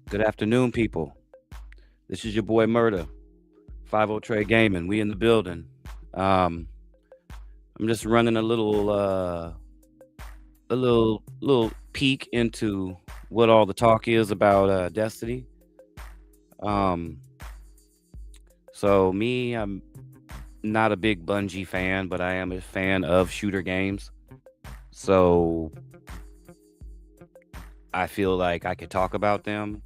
Good afternoon, people. This is your boy Murder, 50 Trade Gaming. We in the building. Um, I'm just running a little peek into what all the talk is about Destiny. Um, so me, I'm not a big Bungie fan, but I am a fan of shooter games. So I feel like I could talk about them.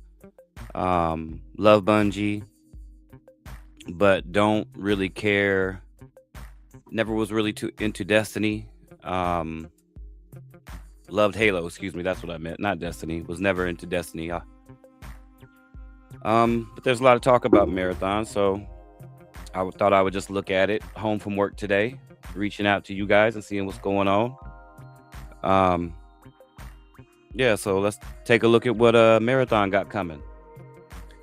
Love Bungie, but don't really care. Never was really too into Destiny. Um, Loved Halo, excuse me, that's what I meant. Not Destiny. Was never into Destiny. But there's a lot of talk about marathon, so thought I would just look at it home from work today, reaching out to you guys and seeing what's going on. Um, yeah, so let's take a look at what marathon got coming.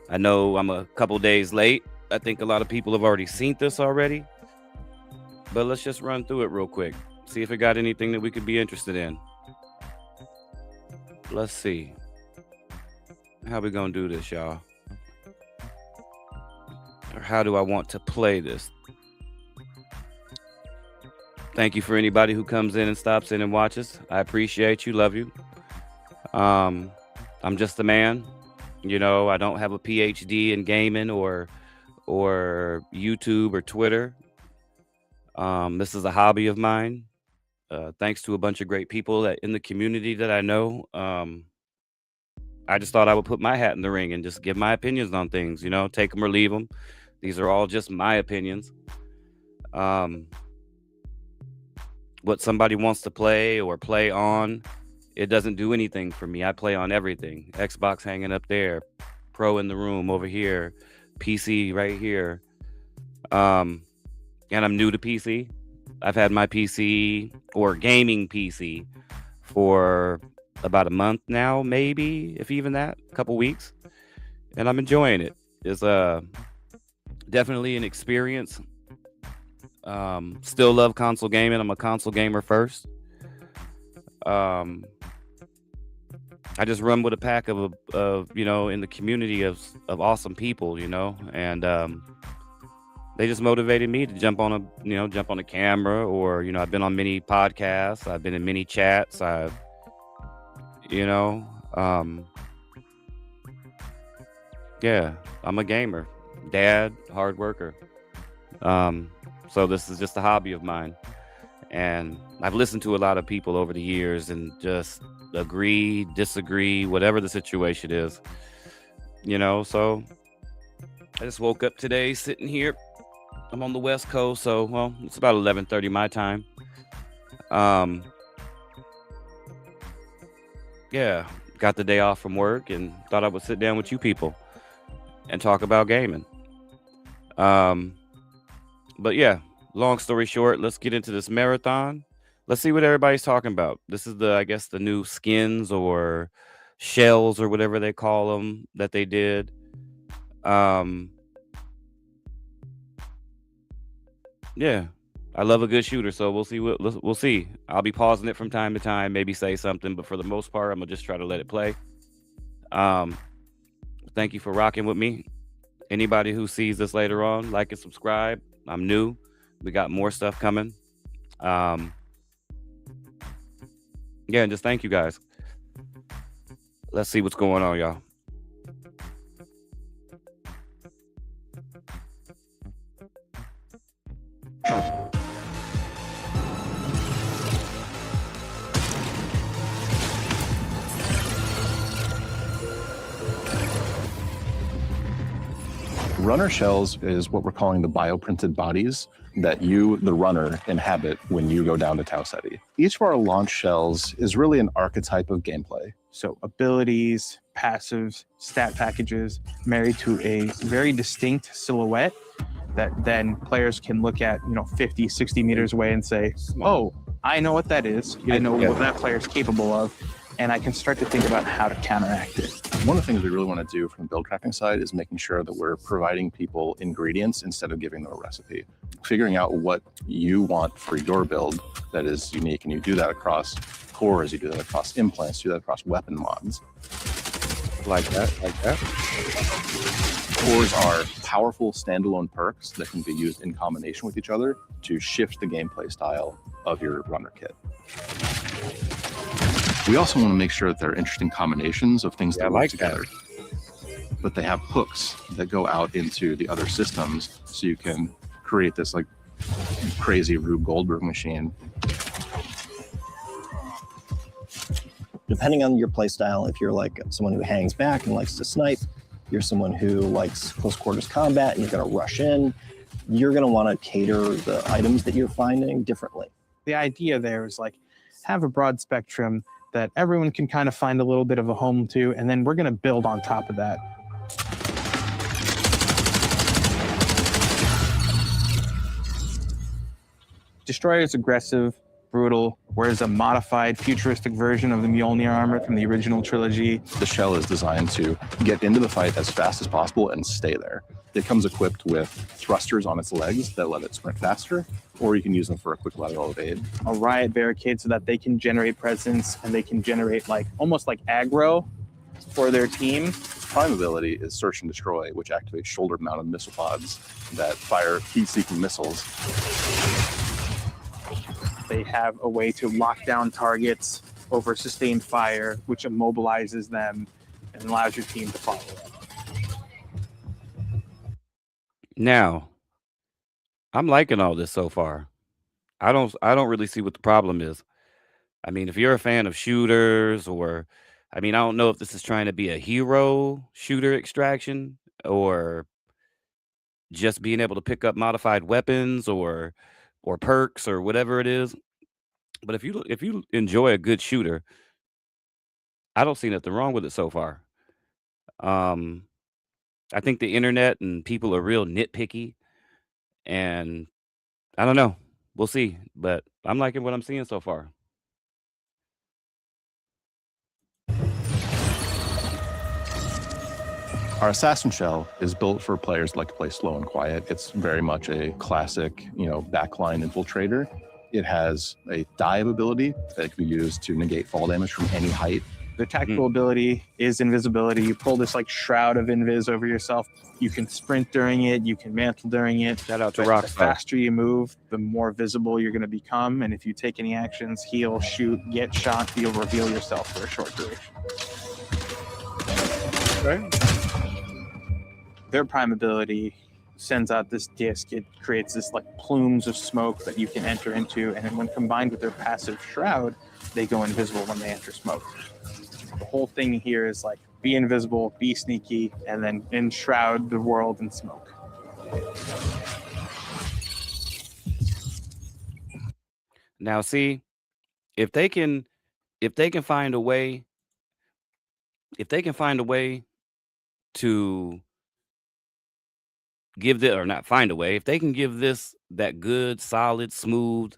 I know I'm a couple days late. I think a lot of people have already seen this already, but let's just run through it real quick. See if it got anything that we could be interested in. Let's see. How we gonna do this, y'all? Or how do I want to play this? Thank you for anybody who comes in and stops in and watches. I appreciate you. Love you. Um, I'm just a man. I don't have a PhD in gaming or YouTube or Twitter. This is a hobby of mine. Thanks to a bunch of great people that in the community that I know. I just thought I would put my hat in the ring and just give my opinions on things. Take them or leave them. These are all just my opinions. What somebody wants to play or play on, it doesn't do anything for me. I play on everything. Xbox hanging up there, Pro in the room over here, PC right here. And I'm new to PC. I've had my PC or gaming PC for about a month now, maybe, if even that, a couple weeks. And I'm enjoying it. It's definitely an experience. Still love console gaming. I'm a console gamer first. Um, I just run with a pack of in the community of awesome people, and they just motivated me to jump on a camera, or I've been on many podcasts, I've been in many chats, you know, um, yeah, I'm a gamer, dad, hard worker. So this is just a hobby of mine, and I've listened to a lot of people over the years and just agree, disagree, whatever the situation is, So I just woke up today, sitting here. I'm on the West Coast, so it's about 11:30 my time. Um, yeah, got the day off from work and thought I would sit down with you people and talk about gaming. Um, but yeah, long story short, let's get into this marathon. Let's see what everybody's talking about. This is I guess, the new skins or shells or whatever they call them that they did. Um, yeah, I love a good shooter, so we'll see. I'll be pausing it from time to time, maybe say something, but for the most part, I'm gonna just try to let it play. Um, Thank you for rocking with me. Anybody who sees this later on, like and subscribe. I'm new. We got more stuff coming. Um, yeah, and just thank you guys. Let's see what's going on, y'all. Runner shells is what we're calling the bioprinted bodies that you, the runner, inhabit when you go down to Tau Ceti. Each of our launch shells is really an archetype of gameplay. So abilities, passives, stat packages married to a very distinct silhouette that then players can look at, 50, 60 meters away and say, oh, I know what that is. I know what that player is capable of. And I can start to think about how to counteract it. One of the things we really want to do from the build crafting side is making sure that we're providing people ingredients instead of giving them a recipe. Figuring out what you want for your build that is unique, and you do that across cores, you do that across implants, you do that across weapon mods. Like that, like that. Cores are powerful standalone perks that can be used in combination with each other to shift the gameplay style of your runner kit. We also want to make sure that there are interesting combinations of things that work together. But they have hooks that go out into the other systems, so you can create this like crazy Rube Goldberg machine. Depending on your playstyle, if you're like someone who hangs back and likes to snipe, you're someone who likes close quarters combat and you're going to rush in, you're going to want to cater the items that you're finding differently. The idea there is like have a broad spectrum that everyone can kind of find a little bit of a home to, and then we're going to build on top of that. Destroyer is aggressive, brutal, wears a modified futuristic version of the Mjolnir armor from the original trilogy. The shell is designed to get into the fight as fast as possible and stay there. It comes equipped with thrusters on its legs that let it sprint faster, or you can use them for a quick lateral evade. A riot barricade so that they can generate presence and they can generate like almost like aggro for their team. Its prime ability is Search and Destroy, which activates shoulder-mounted missile pods that fire heat-seeking missiles. They have a way to lock down targets over sustained fire, which immobilizes them and allows your team to follow up. Now, I'm liking all this so far. I don't really see what the problem is. I mean, if you're a fan of shooters, or I mean, I don't know if this is trying to be a hero shooter extraction, or just being able to pick up modified weapons or perks or whatever it is. But if you enjoy a good shooter, I don't see nothing wrong with it so far. Um, I think the internet and people are real nitpicky, and I don't know. We'll see, but I'm liking what I'm seeing so far. Our Assassin Shell is built for players who like to play slow and quiet. It's very much a classic, backline infiltrator. It has a dive ability that can be used to negate fall damage from any height. The tactical ability is invisibility. You pull this like shroud of invis over yourself. You can sprint during it. You can mantle during it. Shout out to But the Rockstar. faster you move, the more visible you're going to become. And if you take any actions, heal, shoot, get shot, you'll reveal yourself for a short duration. Their prime ability sends out this disc. It creates this like plumes of smoke that you can enter into. And then when combined with their passive shroud, they go invisible when they enter smoke. The whole thing here is like be invisible, be sneaky, and then enshroud the world in smoke. Now, see, if they can find a way, to give this, or not find a way, if they can give this that good, solid, smooth,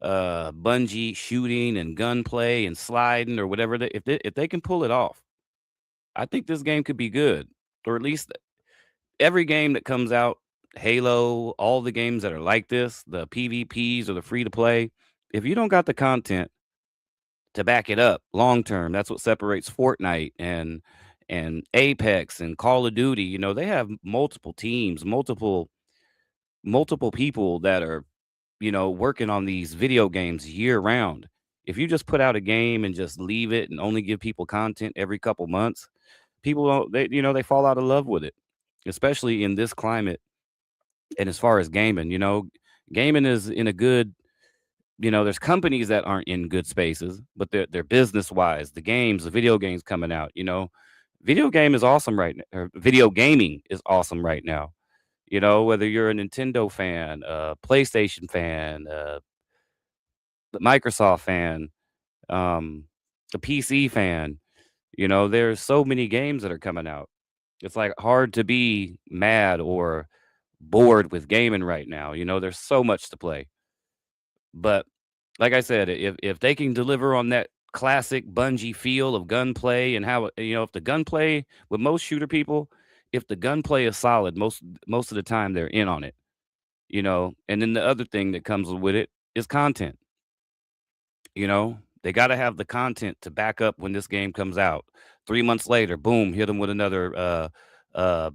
bungee shooting and gunplay and sliding or whatever, if they can pull it off, I think this game could be good. Or at least every game that comes out, Halo, all the games that are like this, the PvPs or the free to play, if you don't got the content to back it up long term, that's what separates Fortnite and Apex and Call of Duty. They have multiple teams, multiple people that are, working on these video games year round. If you just put out a game and just leave it and only give people content every couple months, people don't, they fall out of love with it, especially in this climate. And as far as gaming, gaming is in a good, there's companies that aren't in good spaces, but they're business wise, the video games coming out, video game is awesome right now, or video gaming is awesome right now. Whether you're a Nintendo fan, a PlayStation fan, the Microsoft fan, a PC fan, there's so many games that are coming out. It's like hard to be mad or bored with gaming right now. There's so much to play. But like I said, if they can deliver on that classic Bungie feel of gunplay and how, if the gunplay with most shooter people, if the gunplay is solid, most of the time they're in on it, and then the other thing that comes with it is content. They got to have the content to back up when this game comes out. 3 months later, boom, hit them with another uh,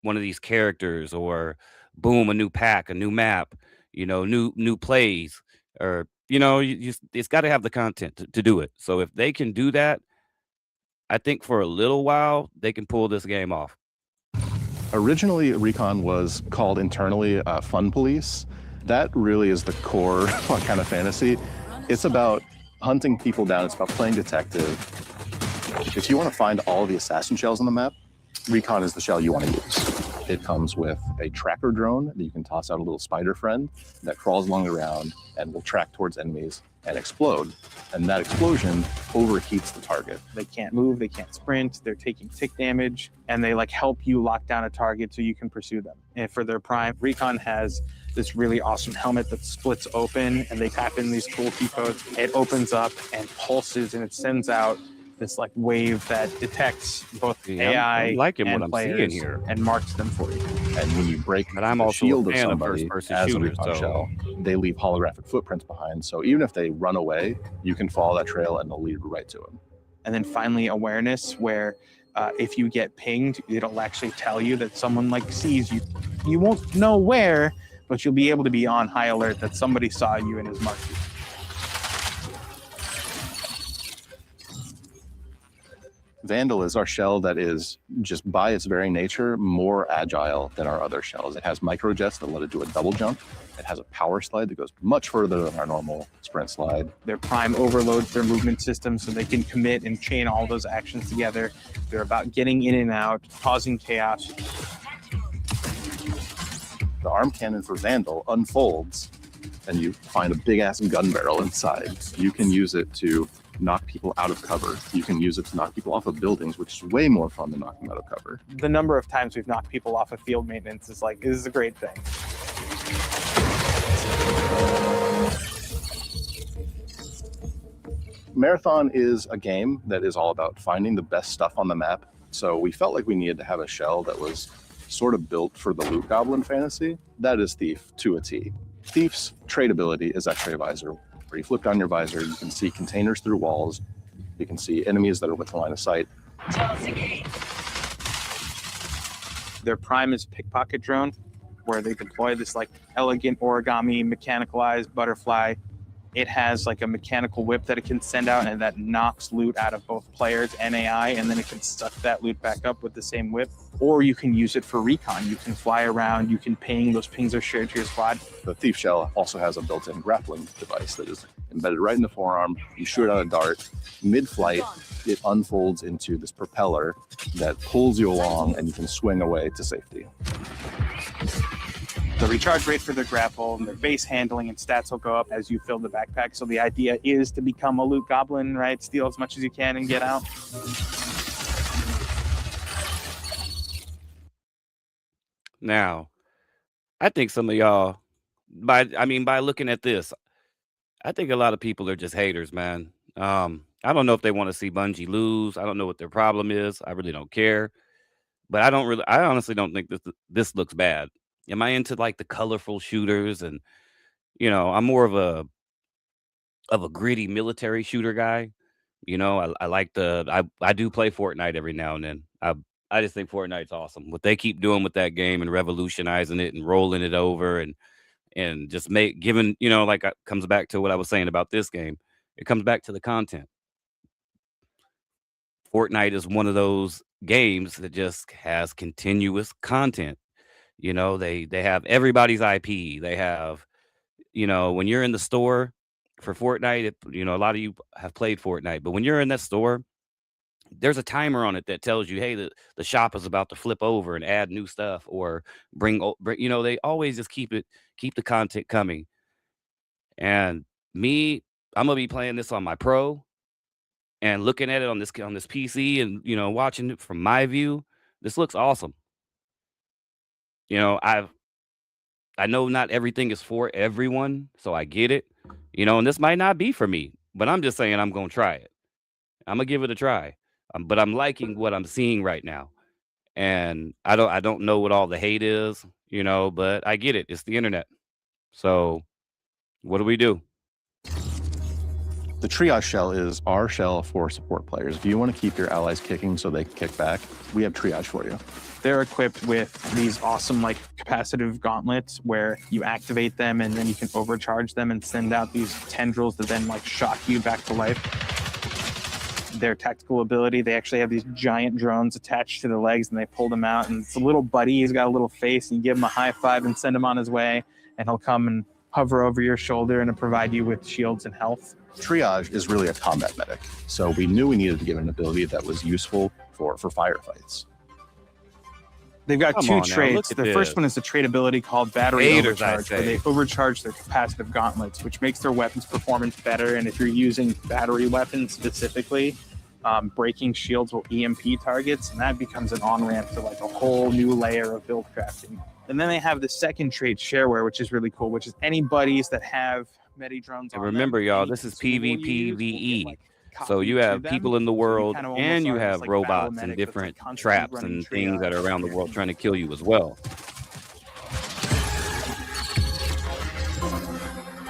one of these characters, or boom, a new pack, a new map, new plays, or it's got to have the content to do it. So if they can do that, I think for a little while they can pull this game off. Originally, Recon was called internally Fun Police. That really is the core kind of fantasy. It's about hunting people down. It's about playing detective. If you want to find all the assassin shells on the map, Recon is the shell you want to use. It comes with a tracker drone that you can toss out a little spider friend that crawls along the ground and will track towards enemies and explode. And that explosion overheats the target. They can't move, they can't sprint, they're taking tick damage, and they like help you lock down a target so you can pursue them. And for their prime, Recon has this really awesome helmet that splits open, and they tap in these cool key codes. It opens up and pulses, and it sends out this like wave that detects both AI I'm liking and what I'm players seeing here. and marks them for you. And when you break But I'm the also a shield of fan of somebody first-person as a shooters, Recon so shell, they leave holographic footprints behind. So even if they run away, you can follow that trail and they'll lead right to them. And then finally, awareness, where if you get pinged, it'll actually tell you that someone like sees you. You won't know where, but you'll be able to be on high alert that somebody saw you and has marked you. Vandal is our shell that is, just by its very nature, more agile than our other shells. It has microjets that let it do a double jump. It has a power slide that goes much further than our normal sprint slide. Their prime overloads their movement system so they can commit and chain all those actions together. They're about getting in and out, causing chaos. The arm cannon for Vandal unfolds, and you find a big-ass gun barrel inside. You can use it to knock people out of cover. You can use it to knock people off of buildings, which is way more fun than knocking them out of cover. The number of times we've knocked people off of field maintenance is like, this is a great thing. Marathon is a game that is all about finding the best stuff on the map. So we felt like we needed to have a shell that was sort of built for the loot goblin fantasy. That is Thief to a T. Thief's trade ability is X-ray visor, where you flip down your visor, you can see containers through walls, you can see enemies that are within line of sight. Their prime is pickpocket drone, where they deploy this like elegant origami mechanicalized butterfly. It has like a mechanical whip that it can send out, and that knocks loot out of both players and AI, and then it can suck that loot back up with the same whip. Or you can use it for recon. You can fly around, you can ping, those pings are shared to your squad. The Thief shell also has a built-in grappling device that is embedded right in the forearm. You shoot out a dart. Mid-flight, it unfolds into this propeller that pulls you along, and you can swing away to safety. The recharge rate for their grapple and their base handling and stats will go up as you fill the backpack. So the idea is to become a loot goblin, right? Steal as much as you can and get out. Now, I think some of y'all, by looking at this, I think a lot of people are just haters, man. I don't know if they want to see Bungie lose. I don't know what their problem is. I really don't care. But I honestly don't think this looks bad. Am I into like the colorful shooters? And I'm more of a gritty military shooter guy. I like I do play Fortnite every now and then. I just think Fortnite's awesome. What they keep doing with that game and revolutionizing it and rolling it over and just comes back to what I was saying about this game. It comes back to the content. Fortnite is one of those games that just has continuous content. They have everybody's IP. They have, when you're in the store for Fortnite, a lot of you have played Fortnite, but when you're in that store, there's a timer on it that tells you, hey, the shop is about to flip over and add new stuff or bring, they always just keep the content coming. And me, I'm gonna be playing this on my Pro and looking at it on this PC and watching it from my view. This looks awesome. I know not everything is for everyone, so I get it. And this might not be for me, but I'm just saying I'm gonna try it. I'm gonna give it a try. But I'm liking what I'm seeing right now, and I don't know what all the hate is, but I get it. It's the internet. So what do we do? The triage shell is our shell for support players. If you want to keep your allies kicking so they can kick back, we have triage for you. They're equipped with these awesome like capacitive gauntlets where you activate them and then you can overcharge them and send out these tendrils that then like shock you back to life. Their tactical ability, they actually have these giant drones attached to the legs and they pull them out, and it's a little buddy, he's got a little face, and you give him a high five and send him on his way, and he'll come and hover over your shoulder and provide you with shields and health. Triage is really a combat medic, so we knew we needed to give an ability that was useful for firefights. They've got Come two on now, traits. look at The this. first one is a trait ability called Battery Haters, I Overcharge, where say. they overcharge their capacitive gauntlets, which makes their weapons performance better. And if you're using battery weapons specifically, breaking shields will EMP targets, and that becomes an on-ramp to like a whole new layer of build crafting. And then they have the second trait, Shareware, which is really cool, which is any buddies that have medi drones And on remember, them, y'all, any this is consumable you use will get, PvPvE. like, So you copied have to people them. in the So you world, kinda almost and you are have this, like, robots battle and medic that's, like, different constantly traps running and things that triage are around the for world your trying to kill you as well.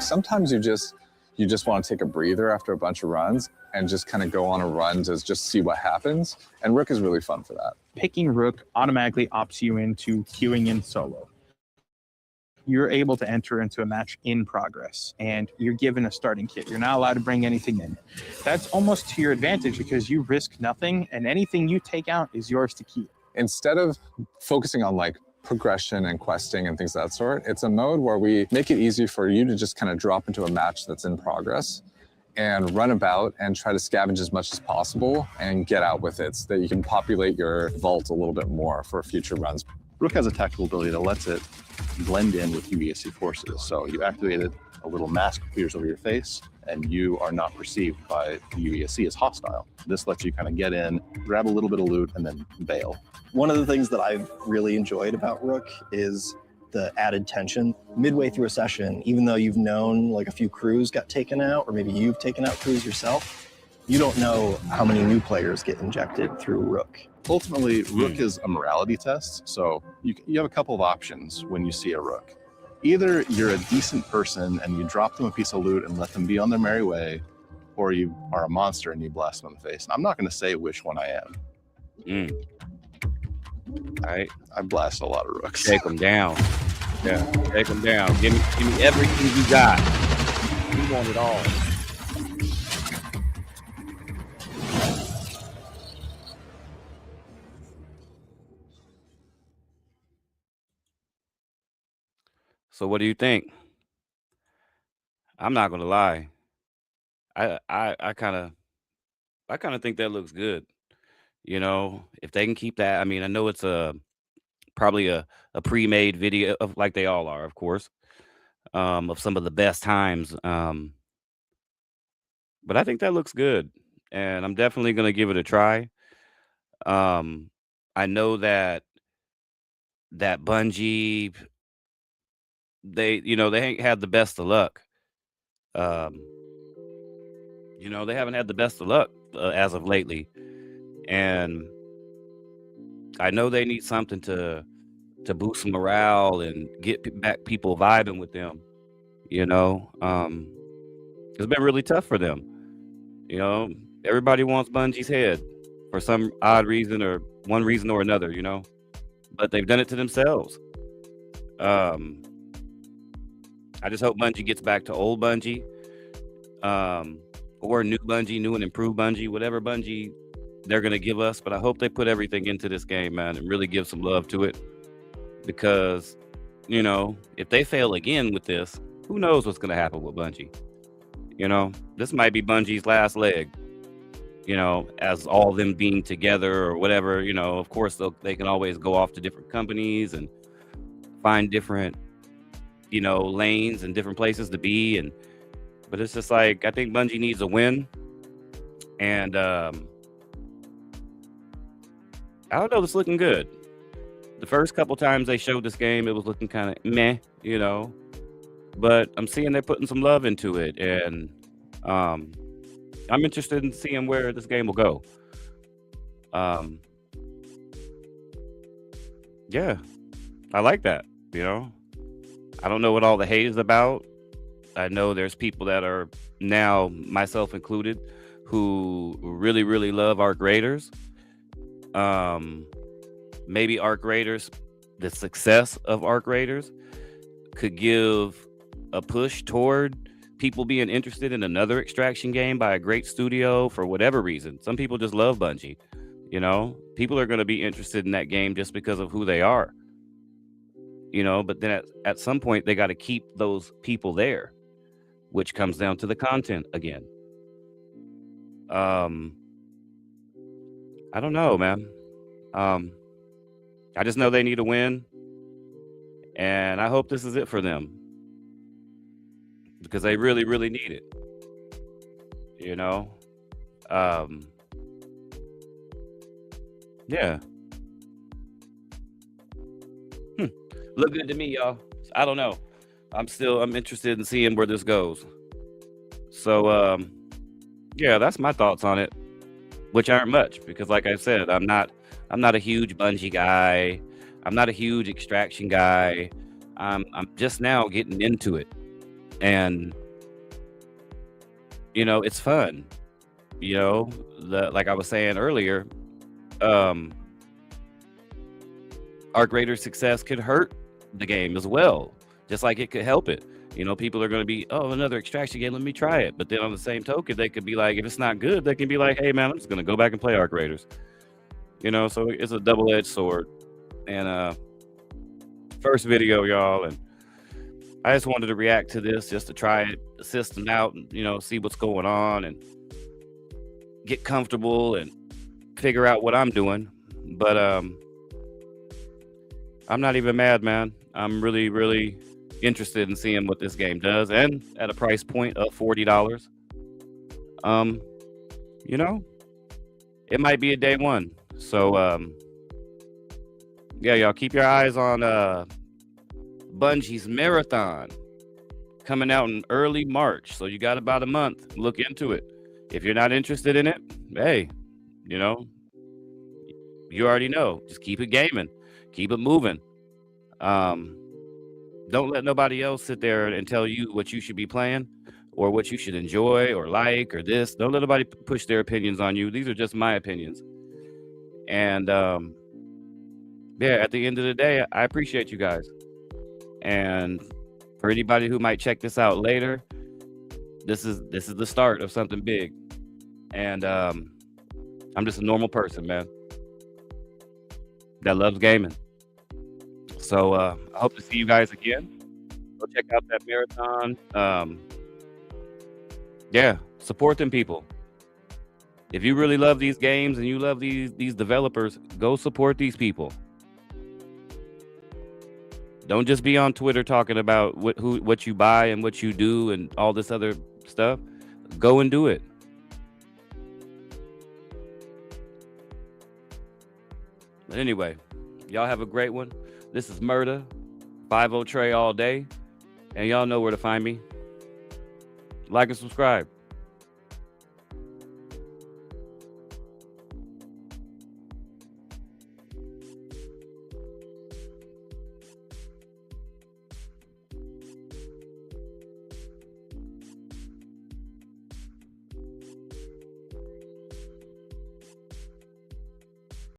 Sometimes you just want to take a breather after a bunch of runs and just kind of go on a run to just see what happens. And Rook is really fun for that. Picking Rook automatically opts you into queuing in solo. You're able to enter into a match in progress, and you're given a starting kit. You're not allowed to bring anything in. That's almost to your advantage because you risk nothing, and anything you take out is yours to keep. Instead of focusing on like progression and questing and things of that sort, it's a mode where we make it easy for you to just kind of drop into a match that's in progress and run about and try to scavenge as much as possible and get out with it so that you can populate your vault a little bit more for future runs. Rook has a tactical ability that lets it blend in with UESC forces. So you activate it, a little mask appears over your face, and you are not perceived by the UESC as hostile. This lets you kind of get in, grab a little bit of loot, and then bail. One of the things that I've really enjoyed about Rook is the added tension. Midway through a session, even though you've known like a few crews got taken out, or maybe you've taken out crews yourself, you don't know how many new players get injected through Rook. Ultimately, Rook is a morality test, so you have a couple of options when you see a Rook. Either you're a decent person and you drop them a piece of loot and let them be on their merry way, or you are a monster and you blast them in the face. And I'm not going to say which one I am. All right, I blast a lot of Rooks. take them down. Yeah, take them down. Give me everything you got. We want it all. So what do you think? I'm not gonna lie. I kind of think that looks good. You know, if they can keep that. I mean, I know it's probably a pre-made video of like they all are, of course, of some of the best times. But I think that looks good, and I'm definitely gonna give it a try. Um, I know that Bungie, they ain't had the best of luck. Um, they haven't had the best of luck as of lately, and I know they need something to boost morale and get back people vibing with them. It's been really tough for them. Everybody wants Bungie's head for some odd reason or one reason or another. But they've done it to themselves. Um, I just hope Bungie gets back to old Bungie, or new Bungie, new and improved Bungie, whatever Bungie they're gonna give us. But I hope they put everything into this game, man, and really give some love to it. Because, if they fail again with this, who knows what's gonna happen with Bungie? This might be Bungie's last leg. As all them being together or whatever. Of course they can always go off to different companies and find different, lanes and different places to be. But it's just like, I think Bungie needs a win. And I don't know, it's looking good. The first couple times they showed this game, it was looking kind of meh, but I'm seeing they're putting some love into it, and I'm interested in seeing where this game will go. Yeah, I like that. I don't know what all the hate is about. I know there's people that are now, myself included, who really, really love Arc Raiders. Um, Maybe Arc Raiders, the success of Arc Raiders could give a push toward people being interested in another extraction game by a great studio for whatever reason. Some people just love Bungie. You know, people are going to be interested in that game just because of who they are. You know, but then at some point they got to keep those people there, which comes down to the content again. Um, I don't know, man. I just know they need a win, and I hope this is it for them because they really, really need it. You know, um, yeah. Look good to me, y'all. I don't know. I'm interested in seeing where this goes. So, yeah, that's my thoughts on it, which aren't much because, like I said, I'm not a huge Bungie guy. I'm not a huge extraction guy. I'm just now getting into it, and you know, it's fun. You know, like I was saying earlier, um, Arc Raider's success could hurt the game as well, just like it could help it. You know, people are going to be, oh, another extraction game, let me try it. But then on the same token, they could be like, if it's not good, they can be like, hey man, I'm just going to go back and play Arc Raiders. You know, so it's a double-edged sword. And first video, y'all, and I just wanted to react to this just to try it, the system out, and you know, see what's going on and get comfortable and figure out what I'm doing. But I'm not even mad, man. I'm really, really interested in seeing what this game does, and at a price point of $40. You know, it might be a day one. So yeah, y'all keep your eyes on Bungie's Marathon coming out in early March. So you got about a month. Look into it. If you're not interested in it, hey, you know, you already know. Just keep it gaming. Keep it moving. Don't let nobody else sit there and tell you what you should be playing or what you should enjoy or like or this. Don't let nobody push their opinions on you. These are just my opinions. And yeah, at the end of the day, I appreciate you guys. And for anybody who might check this out later, this is the start of something big. And I'm just a normal person, man, that loves gaming. So I hope to see you guys again. Go check out that marathon. Yeah, support them people. If you really love these games and you love these developers, go support these people. Don't just be on Twitter talking about what you buy and what you do and all this other stuff. Go and do it. But anyway, y'all have a great one. This is Murda, 50 Trey all day, and y'all know where to find me. Like and subscribe.